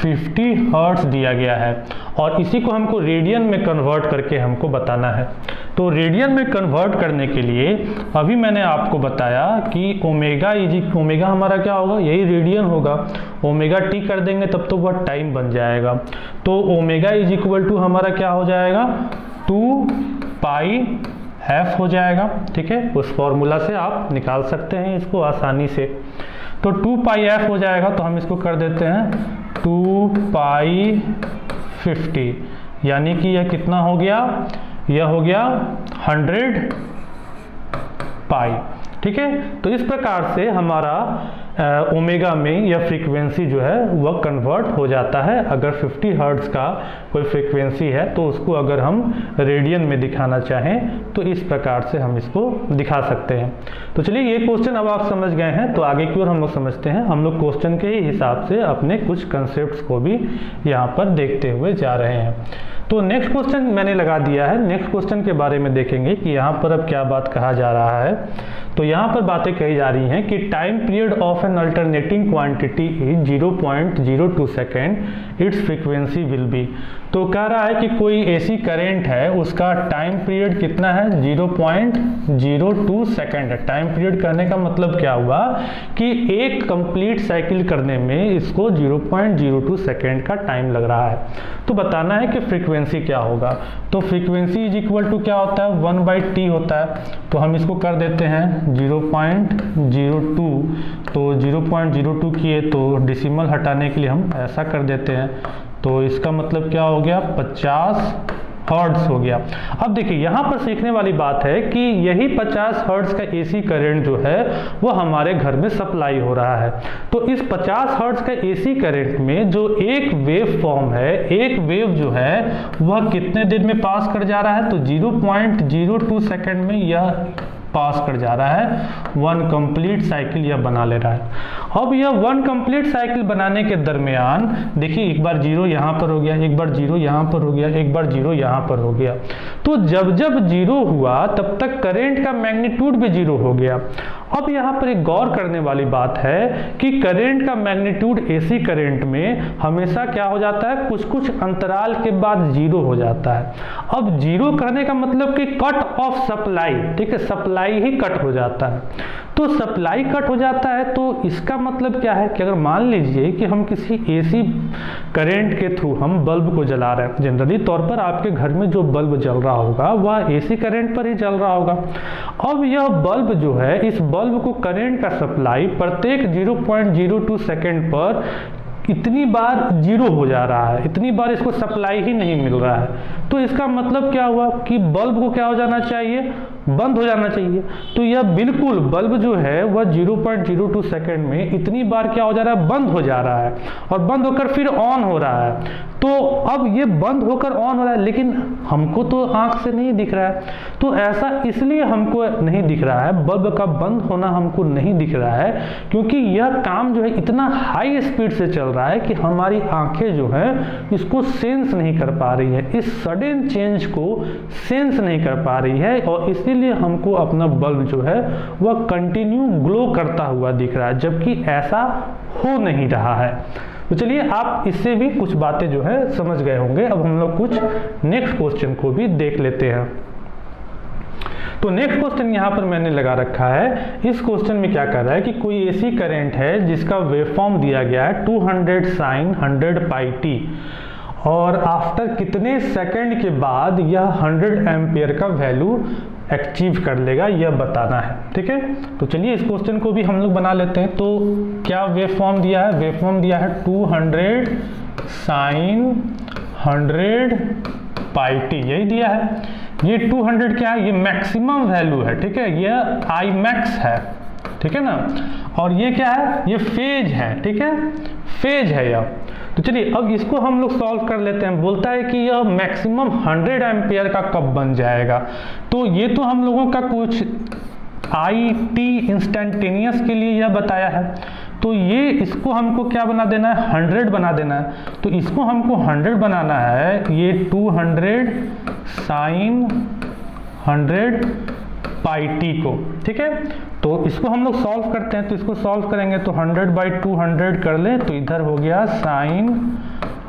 50 हर्ट्ज दिया गया है और इसी को हमको रेडियन में कन्वर्ट करके हमको बताना है। तो रेडियन में कन्वर्ट करने के लिए अभी मैंने आपको बताया कि ओमेगा हमारा क्या होगा, यही रेडियन होगा। ओमेगा टी कर देंगे तब तो वह टाइम बन जाएगा। तो ओमेगा इज इक्वल टू हमारा क्या हो जाएगा, 2 पाई एफ हो जाएगा। ठीक है, उस फॉर्मूला से आप निकाल सकते हैं इसको आसानी से। तो 2 पाई एफ हो जाएगा तो हम इसको कर देते हैं 2 पाई 50, यानी कि यह कितना हो गया, यह हो गया 100 पाई। ठीक है, तो इस प्रकार से हमारा ओमेगा में यह फ्रीक्वेंसी जो है वह कन्वर्ट हो जाता है। अगर 50 हर्ट्ज का कोई फ्रीक्वेंसी है तो उसको अगर हम रेडियन में दिखाना चाहें तो इस प्रकार से हम इसको दिखा सकते हैं। तो चलिए ये क्वेश्चन अब आप समझ गए हैं, तो आगे की ओर हम लोग समझते हैं। हम लोग क्वेश्चन के ही हिसाब से अपने कुछ कंसेप्ट्स को भी यहाँ पर देखते हुए जा रहे हैं। तो नेक्स्ट क्वेश्चन मैंने लगा दिया है। नेक्स्ट क्वेश्चन के बारे में देखेंगे कि यहाँ पर अब क्या बात कहा जा रहा है। तो यहाँ पर बातें कही जा रही हैं कि time period of N alternating quantity is 0.02 second, it's frequency will be. तो कह रहा है कि कोई ऐसी करंट है उसका टाइम पीरियड कितना है, 0.02 सेकेंड है। टाइम पीरियड कहने का मतलब क्या हुआ कि एक कंप्लीट साइकिल करने में इसको 0.02 सेकेंड का टाइम लग रहा है। तो बताना है कि फ्रीक्वेंसी क्या होगा। तो फ्रीक्वेंसी इज इक्वल टू क्या होता है, 1/t होता है। तो हम इसको कर देते हैं 0.02। तो 0.02 किए तो डेसिमल हटाने के लिए हम ऐसा कर देते हैं। तो इसका मतलब क्या हो गया, 50 हर्ट्ज हो गया। अब देखिए यहाँ पर सीखने वाली बात है कि यही 50 हर्ट्ज का एसी करंट जो है वो हमारे घर में सप्लाई हो रहा है। तो इस 50 हर्ट्ज का एसी करंट में जो एक वेव फॉर्म है, एक वेव जो है वह कितने देर में पास कर जा रहा है, तो 0.02 सेकेंड में यह पास कर जा रहा है। 1 कंप्लीट साइकिल यह बना ले रहा है। अब यह 1 कंप्लीट साइकिल बनाने के दरमियान देखिए एक बार 0 यहाँ पर हो गया, एक बार 0 यहाँ पर हो गया, एक बार 0 यहाँ पर हो गया। तो जब जब 0 हुआ तब तक करंट का मैग्नीट्यूड भी 0 हो गया। अब यहाँ पर एक गौर करने वाली बात है कि करंट का मैग्नीट्यूड एसी करंट में हमेशा क्या हो जाता है, कुछ कुछ अंतराल के बाद 0 हो जाता है। अब 0 कहने का मतलब कि कट ऑफ सप्लाई, ठीक है, सप्लाई ही कट हो जाता है। तो सप्लाई कट हो जाता है तो इसका मतलब क्या है कि अगर मान लीजिए कि हम किसी एसी करंट के थ्रू हम बल्ब को जला रहे हैं, जनरली तौर पर आपके घर में जो बल्ब जल रहा होगा वह एसी करंट पर ही जल रहा होगा। अब यह बल्ब जो है, इस बल्ब को करंट का सप्लाई प्रत्येक 0.02 सेकेंड पर इतनी बार 0 हो जा रहा है, इतनी बार इसको सप्लाई ही नहीं मिल रहा है। तो इसका मतलब क्या हुआ कि बल्ब को क्या हो जाना चाहिए, बंद हो जाना चाहिए। तो यह बिल्कुल बल्ब जो है वह 0.02 सेकेंड में इतनी बार क्या हो जा रहा है, बंद हो जा रहा है और बंद होकर फिर ऑन हो रहा है। तो अब ये बंद होकर ऑन हो रहा है, लेकिन हमको तो आंख से नहीं दिख रहा है। तो ऐसा इसलिए हमको नहीं दिख रहा है, बल्ब का बंद होना हमको नहीं दिख रहा है, क्योंकि यह काम जो है इतना हाई स्पीड से चल रहा है कि हमारी आंखें जो है इसको सेंस नहीं कर पा रही है, इस सडन चेंज को सेंस नहीं कर पा रही है, और इसीलिए हमको अपना बल्ब जो है वह कंटिन्यू ग्लो करता हुआ दिख रहा है, जबकि ऐसा हो नहीं रहा है। तो चलिए आप इससे भी कुछ बातें जो है समझ गए होंगे। अब हम लोग कुछ नेक्स्ट क्वेश्चन को भी देख लेते हैं। तो नेक्स्ट क्वेश्चन यहाँ पर मैंने लगा रखा है। इस क्वेश्चन में क्या कर रहा है कि कोई एसी करंट है जिसका वेवफॉर्म दिया गया है 200 sin 100 पाई टी, और आफ्टर कितने सेकंड के बाद यह 100 एम्पियर का वैल्यू अचीव कर लेगा, यह बताना है। ठीक है, तो चलिए इस क्वेश्चन को भी हम लोग बना लेते हैं। तो क्या वेवफॉर्म दिया है, वेवफॉर्म दिया है 200 sin 100 पाई टी, यही दिया है। ये 200 क्या है, ये मैक्सिमम वैल्यू है। ठीक है, ये आई मैक्स है, ठीक है ना, और ये क्या है, ये फेज है। ठीक है, फेज है यह। तो चलिए अब इसको हम लोग सॉल्व कर लेते हैं। बोलता है कि यह मैक्सिमम 100 एम्पियर का कब बन जाएगा। तो ये तो हम लोगों का कुछ आई टी इंस्टेंटेनियस के लिए यह बताया है, तो ये इसको हमको क्या बना देना है, 100 बना देना है। तो इसको हमको 100 बनाना है, ये 200 sin 100 पाई टी को। ठीक है, तो इसको हम लोग सॉल्व करते हैं। तो इसको सॉल्व करेंगे तो 100/200 कर ले, तो इधर हो गया sin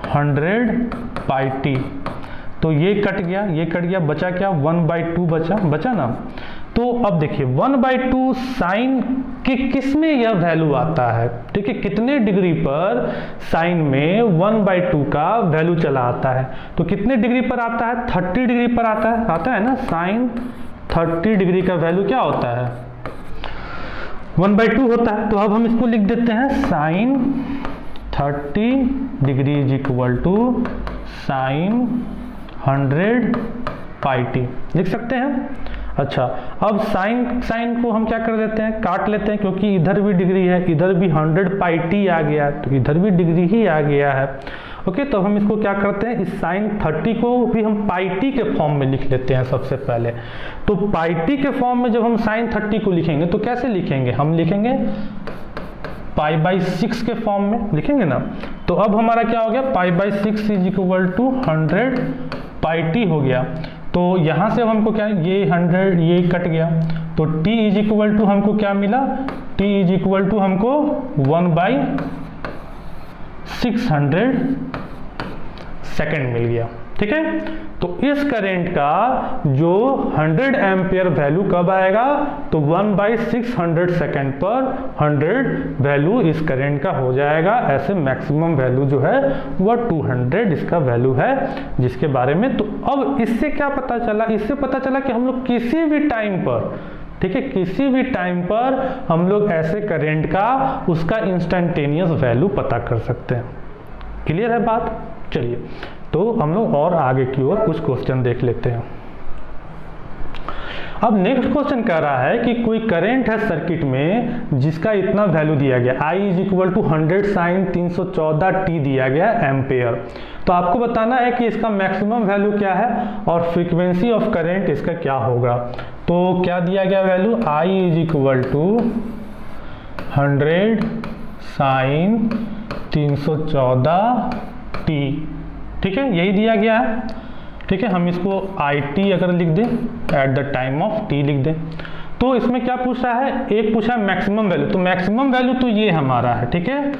100 पाई टी। तो ये कट गया, ये कट गया, बचा क्या, 1/2 बचा ना। तो अब देखिए 1/2 साइन के किस में यह वैल्यू आता है। ठीक है, कितने डिग्री पर साइन में 1/2 का वैल्यू चला आता है। तो कितने डिग्री पर आता है, 30 डिग्री पर आता है ना। साइन 30 डिग्री का वैल्यू क्या होता है, 1/2 होता है। तो अब हम इसको लिख देते हैं sine 30 degree is equal to sine 100 pi t, लिख सकते हैं। अच्छा, अब साइन को हम क्या कर देते हैं, काट लेते हैं, क्योंकि इधर भी डिग्री है, इधर भी 100 पाई टी आ गया, तो इधर भी डिग्री ही आ गया है। ओके, तो हम इसको क्या करते हैं, इस साइन 30 को भी हम पाई टी के फॉर्म में लिख लेते हैं सबसे पहले। तो पाई टी के फॉर्म में जब हम साइन 30 को लिखेंगे तो कैसे लिखेंगे, हम लिखेंगे π/6 के फॉर्म में लिखेंगे ना। तो अब हमारा क्या हो गया, π/6 is equal to 100 pi T हो गया। तो यहाँ से अब हमको क्या है, ये 100 ये कट गया, तो t इज इक्वल टू हमको क्या मिला, t इज इक्वल टू हमको 1/600 सेकेंड मिल गया। ठीक है, तो इस करंट का जो 100 एम्पियर वैल्यू कब आएगा, तो 1/600 सेकेंड पर 100 वैल्यू इस करंट का हो जाएगा। ऐसे मैक्सिमम वैल्यू जो है वह 200 इसका वैल्यू है जिसके बारे में। तो अब इससे क्या पता चला, इससे पता चला कि हम लोग किसी भी टाइम पर, ठीक है, किसी भी टाइम पर हम लोग ऐसे करंट का उसका इंस्टेंटेनियस वैल्यू पता कर सकते हैं। क्लियर है बात। चलिए तो हम लोग और आगे की ओर कुछ क्वेश्चन देख लेते हैं। अब नेक्स्ट क्वेश्चन कह रहा है कि कोई करंट है सर्किट में जिसका इतना वैल्यू दिया गया, I is equal to 100 sine 314 t दिया गया एम्पेयर। तो आपको बताना है कि इसका मैक्सिमम वैल्यू क्या है और फ्रीक्वेंसी ऑफ करंट इसका क्या होगा। तो क्या दिया गया value, I is equal to 100 sine 314 t. ठीक है, यही दिया गया है। ठीक है, हम इसको IT अगर लिख दें, at the time of t लिख दें। तो इसमें क्या पूछ रहा है, एक पूछा है मैक्सिमम वैल्यू। तो मैक्सिमम वैल्यू तो ये हमारा है। ठीक है,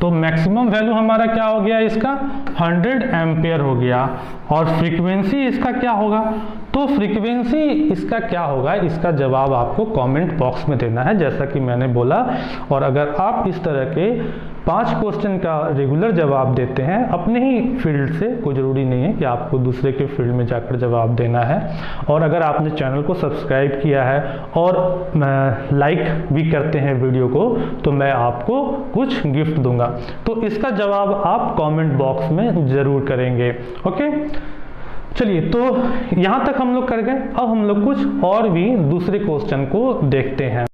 तो मैक्सिमम वैल्यू हमारा क्या हो गया, इसका 100 एम्पियर हो गया। और फ्रीक्वेंसी इसका क्या होगा, तो फ्रीक्वेंसी इसका क्या होगा, इसका जवाब आपको कमेंट बॉक्स में देना है, जैसा कि मैंने बोला। और अगर आप इस तरह के 5 क्वेश्चन का रेगुलर जवाब देते हैं अपने ही फील्ड से, कोई ज़रूरी नहीं है कि आपको दूसरे के फील्ड में जाकर जवाब देना है। और अगर आपने चैनल को सब्सक्राइब किया है और लाइक भी करते हैं वीडियो को, तो मैं आपको कुछ गिफ्ट दूंगा। तो इसका जवाब आप कमेंट बॉक्स में ज़रूर करेंगे। ओके, चलिए, तो यहाँ तक हम लोग कर गए। अब हम लोग कुछ और भी दूसरे क्वेश्चन को देखते हैं।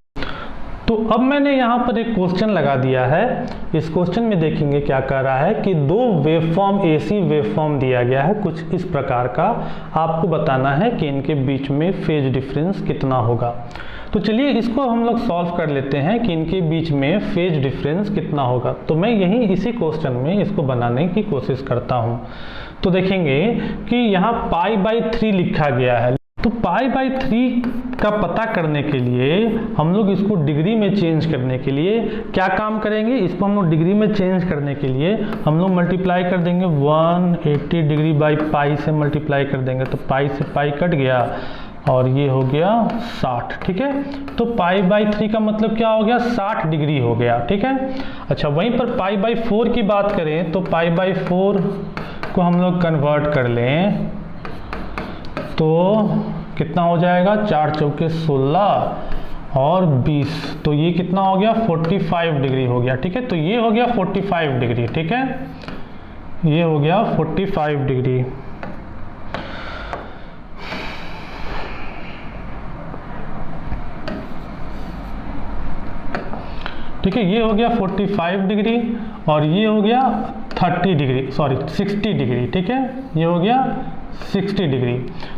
तो अब मैंने यहाँ पर एक क्वेश्चन लगा दिया है। इस क्वेश्चन में देखेंगे क्या कर रहा है कि दो वेवफॉर्म, एसी वेवफॉर्म दिया गया है कुछ इस प्रकार का। आपको बताना है कि इनके बीच में फेज डिफरेंस कितना होगा। तो चलिए इसको हम लोग सॉल्व कर लेते हैं कि इनके बीच में फेज डिफरेंस कितना होगा। तो मैं यही इसी क्वेश्चन में इसको बनाने की कोशिश करता हूँ। तो देखेंगे कि यहाँ π/3 लिखा गया है। तो π/3 का पता करने के लिए हम लोग इसको डिग्री में चेंज करने के लिए क्या काम करेंगे, इसको हम लोग डिग्री में चेंज करने के लिए हम लोग मल्टीप्लाई कर देंगे 180 डिग्री बाई पाई से मल्टीप्लाई कर देंगे। तो पाई से पाई कट गया और ये हो गया 60। ठीक है, तो π/3 का मतलब क्या हो गया, 60 डिग्री हो गया। ठीक है, अच्छा वहीं पर π/4 की बात करें तो π/4 को हम लोग कन्वर्ट कर लें तो कितना हो जाएगा, 4 चौके 16 और 20, तो ये कितना हो गया 45 डिग्री हो गया। ठीक है, तो ये हो गया 45 डिग्री। ठीक है, ये हो गया 45 डिग्री। ठीक है, ये हो गया 45 डिग्री और ये हो गया 60 डिग्री। ठीक है, ये हो गया 60 डिग्री।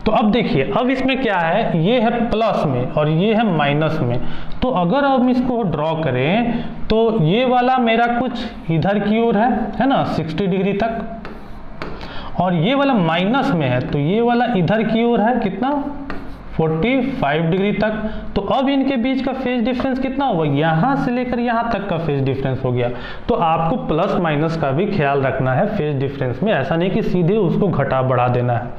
तो अब देखिए, अब इसमें क्या है, ये है प्लस में और ये है माइनस में। तो अगर हम इसको ड्रॉ करें तो ये वाला मेरा कुछ इधर की ओर है ना 60 डिग्री तक, और ये वाला माइनस में है तो ये वाला इधर की ओर है कितना 45 डिग्री तक। तो अब इनके बीच का फेज डिफरेंस कितना होगा, यहाँ से लेकर यहाँ तक का फेज डिफरेंस हो गया। तो आपको प्लस माइनस का भी ख्याल रखना है फेज डिफरेंस में, ऐसा नहीं कि सीधे उसको घटा बढ़ा देना है।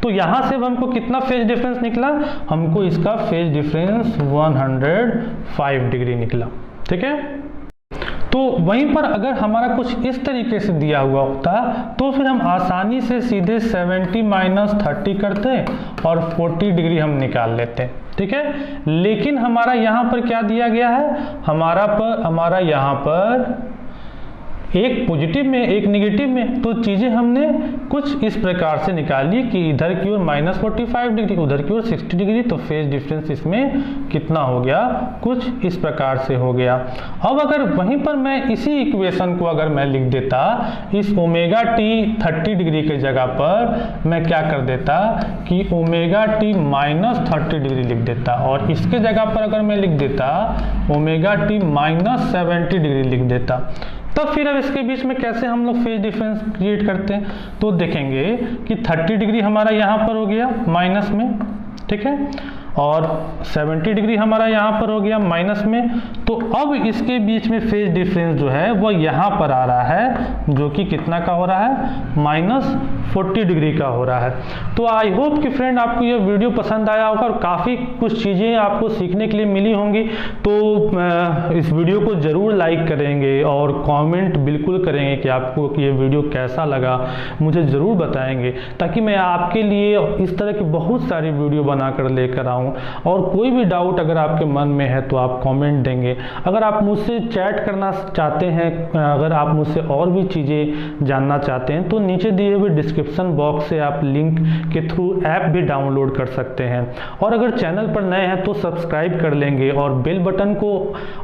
तो यहाँ से हमको कितना फेज डिफरेंस निकला, हमको इसका फेज डिफरेंस 105 डिग्री निकला। ठीक है, तो वहीं पर अगर हमारा कुछ इस तरीके से दिया हुआ होता तो फिर हम आसानी से सीधे 70 माइनस 30 करते और 40 डिग्री हम निकाल लेते। ठीक है, लेकिन हमारा यहाँ पर क्या दिया गया है, हमारा यहाँ पर एक पॉजिटिव में एक निगेटिव में, तो चीज़ें हमने कुछ इस प्रकार से निकाली कि इधर की ओर -45 डिग्री, उधर की ओर 60 डिग्री, तो फेज डिफरेंस इसमें कितना हो गया, कुछ इस प्रकार से हो गया। अब अगर वहीं पर मैं इसी इक्वेशन को अगर मैं लिख देता, इस ओमेगा टी 30 डिग्री के जगह पर मैं क्या कर देता कि ओमेगा टी -30 डिग्री लिख देता, और इसके जगह पर अगर मैं लिख देता ओमेगा टी -70 डिग्री लिख देता। तब फिर अब इसके बीच में कैसे हम लोग फेज डिफरेंस क्रिएट करते हैं, तो देखेंगे कि 30 डिग्री हमारा यहाँ पर हो गया माइनस में। ठीक है, और 70 डिग्री हमारा यहाँ पर हो गया माइनस में। तो अब इसके बीच में फेज डिफरेंस जो है वो यहाँ पर आ रहा है, जो कि कितना का हो रहा है, -40 डिग्री का हो रहा है। तो आई होप कि फ्रेंड आपको ये वीडियो पसंद आया होगा और काफ़ी कुछ चीज़ें आपको सीखने के लिए मिली होंगी। तो इस वीडियो को ज़रूर लाइक करेंगे और कमेंट बिल्कुल करेंगे कि आपको ये वीडियो कैसा लगा, मुझे ज़रूर बताएंगे, ताकि मैं आपके लिए इस तरह की बहुत सारी वीडियो बनाकर लेकर आऊँ। और कोई भी डाउट अगर आपके मन में है तो आप कमेंट देंगे। अगर आप मुझसे चैट करना चाहते हैं, अगर आप मुझसे और भी चीज़ें जानना चाहते हैं, तो नीचे दिए हुए डिस्क्रिप्शन बॉक्स से आप लिंक के थ्रू ऐप भी डाउनलोड कर सकते हैं। और अगर चैनल पर नए हैं तो सब्सक्राइब कर लेंगे और बेल बटन को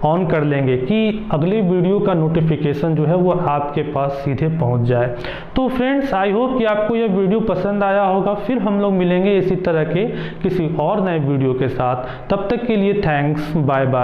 ऑन कर लेंगे कि अगले वीडियो का नोटिफिकेशन जो है वो आपके पास सीधे पहुंच जाए। तो फ्रेंड्स, आई होप कि आपको यह वीडियो पसंद आया होगा। फिर हम लोग मिलेंगे इसी तरह के किसी और नए वीडियो के साथ। तब तक के लिए थैंक्स, बाय बाय।